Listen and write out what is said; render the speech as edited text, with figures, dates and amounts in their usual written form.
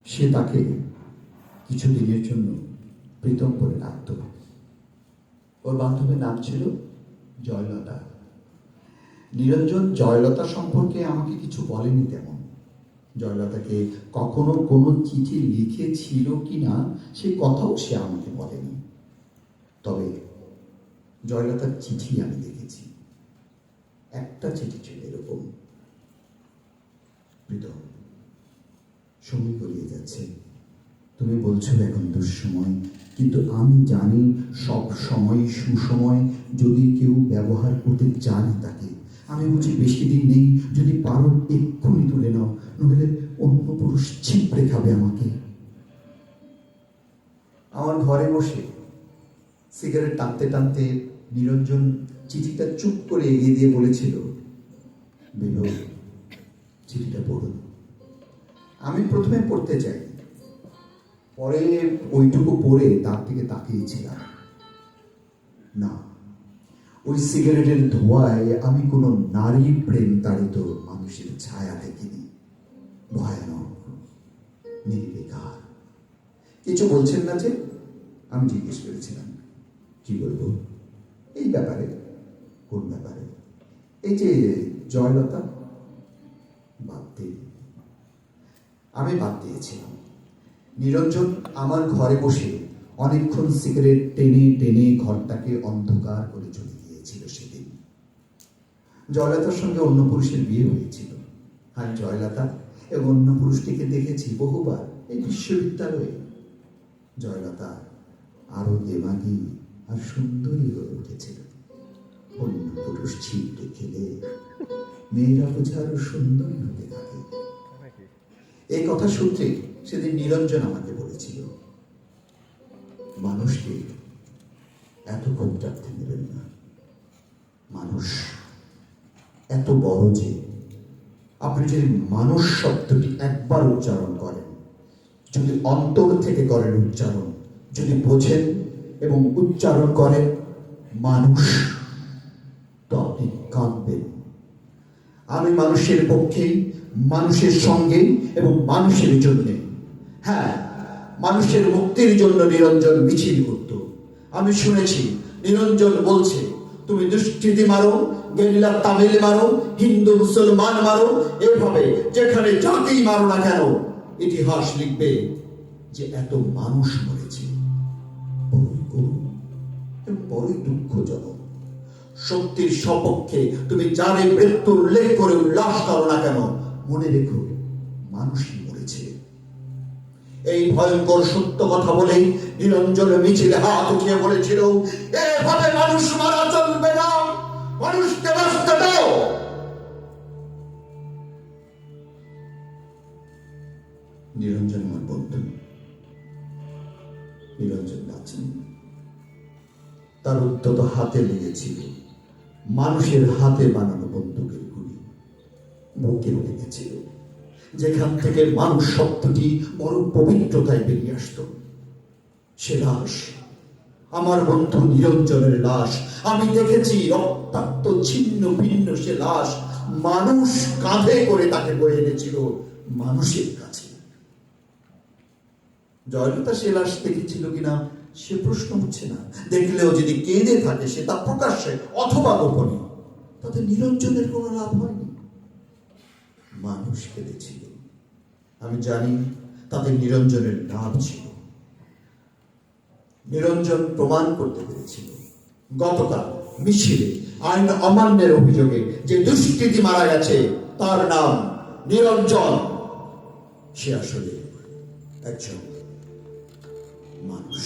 সে তাকে কিছুদিনের জন্য প্রীতম বলে ডাকত। ওর বান্ধবীর নাম ছিল জয়লতা। নিরঞ্জন জয়লতা সম্পর্কে আমাকে কিছু বলেনি তেমন। জয়লতাকে কখনো কোনো চিঠি লিখেছিল কিনা সে কথাও সে আমাকে বলেনি। তবে জয়লতার চিঠি আমি দেখেছি। একটা চিঠি ছিল এরকম: প্রীতম, সময় গড়িয়ে যাচ্ছে, তুমি বলছো এখন দুঃসময়, কিন্তু আমি জানি সব সময় সুসময় যদি কেউ ব্যবহার করতে জানে তাকে। আমি বুঝি বেশি দিন নেই, যদি পারো এক্ষুনি তুলে নাও, নইলে অন্য পুরুষ ছিপড়ে খাবে আমাকে। আমার ঘরে বসে সিগারেট টানতে টানতে নিরঞ্জন চিঠিটা চুপ করে এগিয়ে দিয়ে বলেছিল, বিভোর, চিঠিটা পড়ুন। আমি প্রথমে পড়তে চাই, পরে ওইটুকু পড়ে তার দিকে তাকিয়েছিলাম। না, ওই সিগারেটের ধোঁয়ায় আমি কোনো নারী প্রেম তাড়িত মানুষের ছায়া দেখিনি। ভয়ানক, নির্বিকার। কিছু বলছেন না যে? আমি জিজ্ঞেস করেছিলাম। কি বলবো? এই ব্যাপারে। কোন ব্যাপারে? এই যে জয়লতা। বাদ দিই। আমি বাদ দিয়েছিলাম। নিরঞ্জন আমার ঘরে বসে অনেকক্ষণ সিগারেট টেনে টেনে ঘরটাকে অন্ধকার করে চলে গিয়েছিল সেদিন। জয়লতার সঙ্গে অন্য পুরুষের বিয়ে হয়েছিল। আর জয়লতা এবং অন্য পুরুষটিকে দেখেছি বহুবার এই বিশ্ববিদ্যালয়ে। জয়লতা আরো দেমাগী আর সুন্দরী হয়ে উঠেছিল। অন্য পুরুষ ছিপড়ে খেলে মেয়েরা বোঝা আরো সুন্দরী হতে থাকে। এই কথা সূত্রে সেদিন নিরঞ্জন আমাকে বলেছিল, মানুষকে এত কমটাতে নেবেন না। মানুষ এত বড় যে আপনি যদি মানুষ শব্দটি একবার উচ্চারণ করেন, যদি অন্তর থেকে করেন উচ্চারণ, যদি বোঝেন এবং উচ্চারণ করেন মানুষ, তো আপনি কাঁদবেন। আমি মানুষের পক্ষে, মানুষের সঙ্গে এবং মানুষের জন্য। হ্যাঁ, মানুষের মুক্তির জন্য নিরঞ্জন মিছিল করত। আমি শুনেছি নিরঞ্জন বলছে, তুমি দুষ্কৃতি মারো, গেরিলা তামিল মারো, হিন্দু মুসলমান মারো, এভাবে যেখানে জাতি মারো না কেন, ইতিহাস লিখবে যে এত মানুষ মরেছে। বড়ই করুণ এবং বড়ই দুঃখজনক। শক্তির সপক্ষে তুমি যারে মৃত্যু উল্লেখ করে উল্লাস করো না কেন, মনে রেখো মানুষই মরেছে। এই ভয়ঙ্কর সত্য কথা বলেই নিরঞ্জন মিছিলে হাত উঠিয়ে বলেছিল, এভাবে মানুষ মারা চলবে না, মানুষকে বাঁচতে দাও। নিরঞ্জন আমার বন্ধু। নিরঞ্জন বাঁচেন। তার উদ্যত হাতে লেগেছিল মানুষের হাতে বানানো বন্দুকের গুলি। বুকে লেগেছিল যেখান থেকে মানুষ শব্দটি বড় পবিত্রতায় বেরিয়ে আসত। সে লাশ আমার বন্ধু নিরঞ্জনের লাশ। আমি দেখেছি রক্তাক্ত ছিন্ন ভিন্ন সে লাশ মানুষ কাঁধে করে তাকে বয়ে এনেছিল মানুষের কাছে। জয়লতা সে লাশ দেখেছিল কিনা সে প্রশ্ন উঠছে না। দেখলেও যদি কেঁদে থাকে সে তা প্রকাশ্যে অথবা গোপনে, তাতে নিরঞ্জনের কোনো লাভ হয়নি। মানুষ কেঁদেছিল। আমি জানি তাদের নিরঞ্জনের লাভ ছিল। নিরঞ্জন প্রমাণ করতে পেরেছিল গতকাল মিছিলে আইন অমান্যের অভিযোগে যে দুষ্কৃতী মারা গেছে তার নাম নিরঞ্জন। সে আসলে একজন মানুষ।